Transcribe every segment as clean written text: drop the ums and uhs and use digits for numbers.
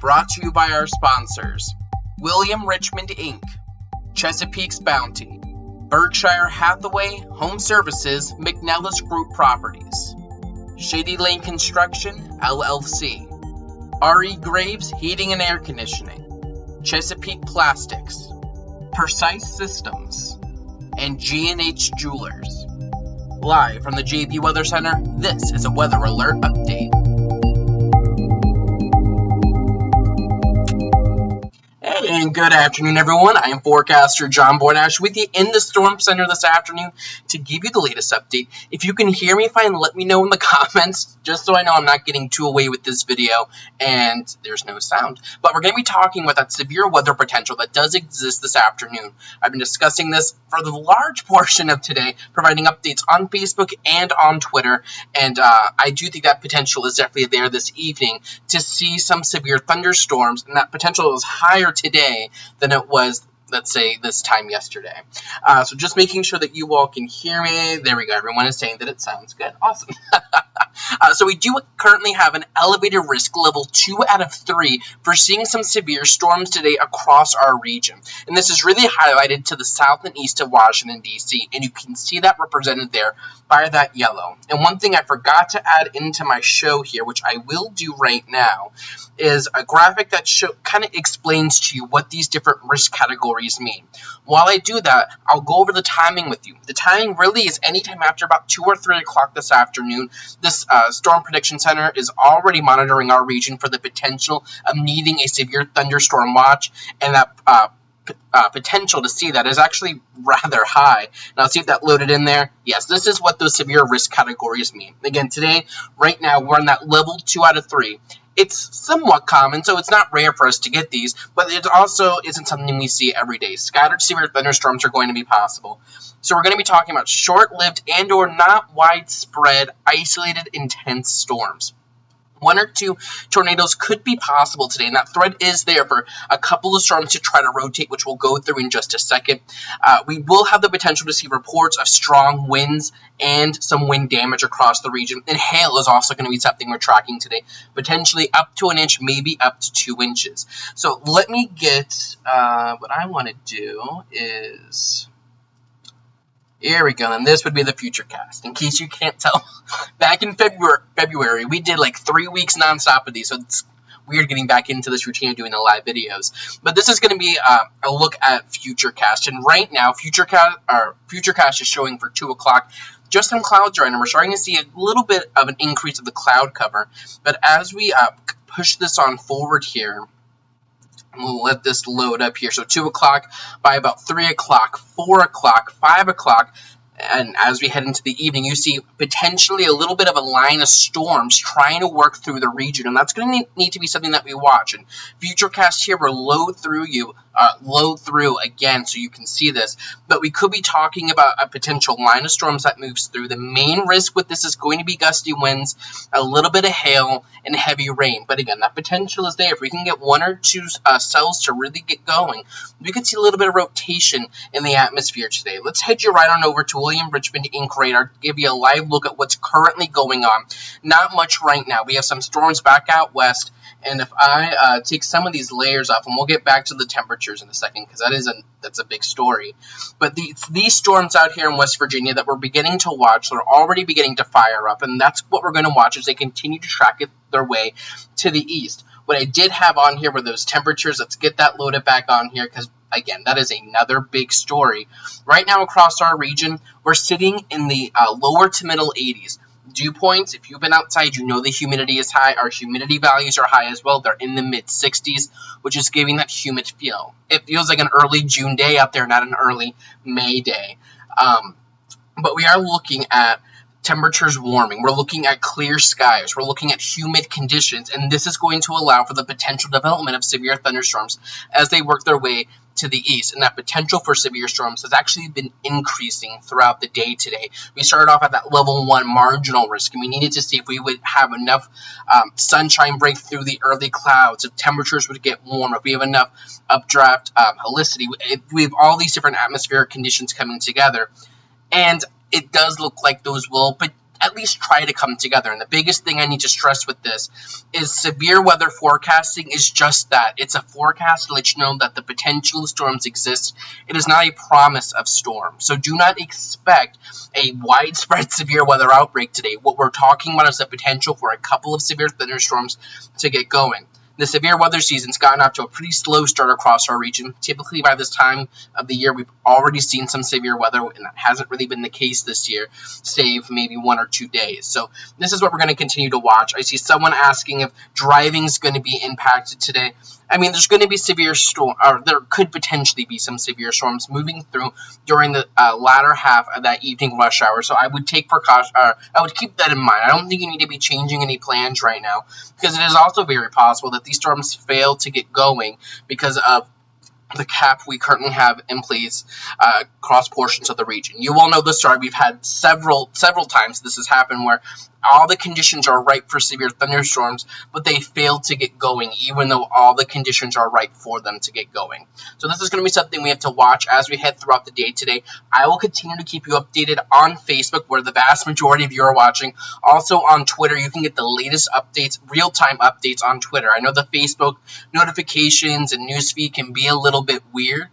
Brought to you by our sponsors, William Richmond Inc., Chesapeake's Bounty, Berkshire Hathaway Home Services, McNellis Group Properties, Shady Lane Construction, LLC, R.E. Graves Heating and Air Conditioning, Chesapeake Plastics, Precise Systems, and G&H Jewelers. Live from the JB Weather Center, this is a Weather Alert Update. And good afternoon, everyone. I am forecaster John Bordash with you in the Storm Center this afternoon to give you the latest update. If you can hear me fine, let me know in the comments, just so I know I'm not getting too away with this video and there's no sound. But we're going to be talking about that severe weather potential that does exist this afternoon. I've been discussing this for the large portion of today, providing updates on Facebook and on Twitter. And I do think that potential is definitely there this evening to see some severe thunderstorms, and that potential is higher today than it was, let's say, this time yesterday. So just making sure that you all can hear me. There we go. Everyone is saying that it sounds good. Awesome. So we do currently have an elevated risk level 2 out of 3 for seeing some severe storms today across our region. And this is really highlighted to the south and east of Washington, D.C. And you can see that represented there by that yellow. And one thing I forgot to add into my show here, which I will do right now, is a graphic that kind of explains to you what these different risk categories mean. While I do that, I'll go over the timing with you. The timing really is anytime after about 2 or 3 o'clock this afternoon. This Storm Prediction Center is already monitoring our region for the potential of needing a severe thunderstorm watch, and that potential to see that is actually rather high. Now, see if that loaded in there. Yes, this is what those severe risk categories mean. Again, today, right now, we're on that level 2 out of 3. It's somewhat common, so it's not rare for us to get these, but it also isn't something we see every day. Scattered severe thunderstorms are going to be possible. So we're going to be talking about short-lived and or not widespread, isolated, intense storms. 1 or 2 tornadoes could be possible today, and that threat is there for a couple of storms to try to rotate, which we'll go through in just a second. We will have the potential to see reports of strong winds and some wind damage across the region, and hail is also going to be something we're tracking today, potentially up to 1 inch, maybe up to 2 inches. So let me get, what I want to do is... Here we go, and this would be the Futurecast. In case you can't tell, back in February, we did like 3 weeks nonstop of these, so it's weird getting back into this routine of doing the live videos. But this is going to be a look at Futurecast, and right now, Futurecast is showing for 2 o'clock. Just some clouds right now. We're starting to see a little bit of an increase of the cloud cover, but as we push this on forward here, we'll let this load up here. So 2 o'clock, by about 3 o'clock, 4 o'clock, 5 o'clock, and as we head into the evening, you see potentially a little bit of a line of storms trying to work through the region, and that's going to need to be something that we watch. And Futurecast here will load through again, so you can see this. But we could be talking about a potential line of storms that moves through. The main risk with this is going to be gusty winds, a little bit of hail, and heavy rain. But again, that potential is there. If we can get 1 or 2 cells to really get going, we could see a little bit of rotation in the atmosphere today. Let's head you right on over to William Richmond Inc. radar, give you a live look at what's currently going on. Not much right now. We have some storms back out west, and if I take some of these layers off, and we'll get back to the temperatures in a second, because that's a big story. But these storms out here in West Virginia that we're beginning to watch, they're already beginning to fire up, and that's what we're going to watch as they continue to track their way to the east. What I did have on here were those temperatures. Let's get that loaded back on here, because again, that is another big story. Right now across our region, we're sitting in the lower to middle 80s. Dew points, if you've been outside, you know the humidity is high. Our humidity values are high as well. They're in the mid-60s, which is giving that humid feel. It feels like an early June day out there, not an early May day. But we are looking at temperatures warming. We're looking at clear skies. We're looking at humid conditions, and this is going to allow for the potential development of severe thunderstorms as they work their way to the east. And that potential for severe storms has actually been increasing throughout the day today. We started off at that level 1 marginal risk, and we needed to see if we would have enough sunshine break through the early clouds, if temperatures would get warm, if we have enough updraft helicity, if we have all these different atmospheric conditions coming together. And it does look like those will, but at least try to come together. And the biggest thing I need to stress with this is severe weather forecasting is just that. It's a forecast to let you know that the potential of storms exist. It is not a promise of storm. So do not expect a widespread severe weather outbreak today. What we're talking about is the potential for a couple of severe thunderstorms to get going. The severe weather season's gotten off to a pretty slow start across our region. Typically by this time of the year, we've already seen some severe weather, and that hasn't really been the case this year, save maybe 1 or 2 days. So this is what we're going to continue to watch. I see someone asking if driving's going to be impacted today. I mean, there's going to be severe storm, or there could potentially be some severe storms moving through during the latter half of that evening rush hour. So I would take precaution, I would keep that in mind. I don't think you need to be changing any plans right now, because it is also very possible that these storms fail to get going because of the cap we currently have in place across portions of the region. You all know the story. We've had several times this has happened where all the conditions are ripe for severe thunderstorms, but they fail to get going, even though all the conditions are ripe for them to get going. So this is going to be something we have to watch as we head throughout the day today. I will continue to keep you updated on Facebook, where the vast majority of you are watching. Also on Twitter, you can get the latest updates, real-time updates on Twitter. I know the Facebook notifications and newsfeed can be a little bit weird,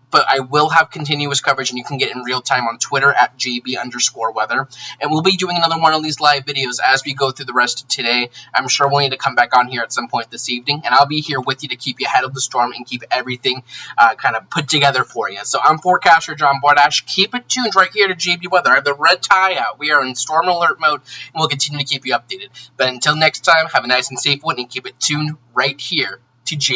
but I will have continuous coverage, and you can get in real time on Twitter at JB_weather. And we'll be doing another one of these live videos as we go through the rest of today. I'm sure we'll need to come back on here at some point this evening, and I'll be here with you to keep you ahead of the storm and keep everything kind of put together for you. So I'm forecaster John Bordash. Keep it tuned right here to JB Weather. I have the red tie out. We are in storm alert mode, and we'll continue to keep you updated. But until next time, have a nice and safe one, and keep it tuned right here to JB.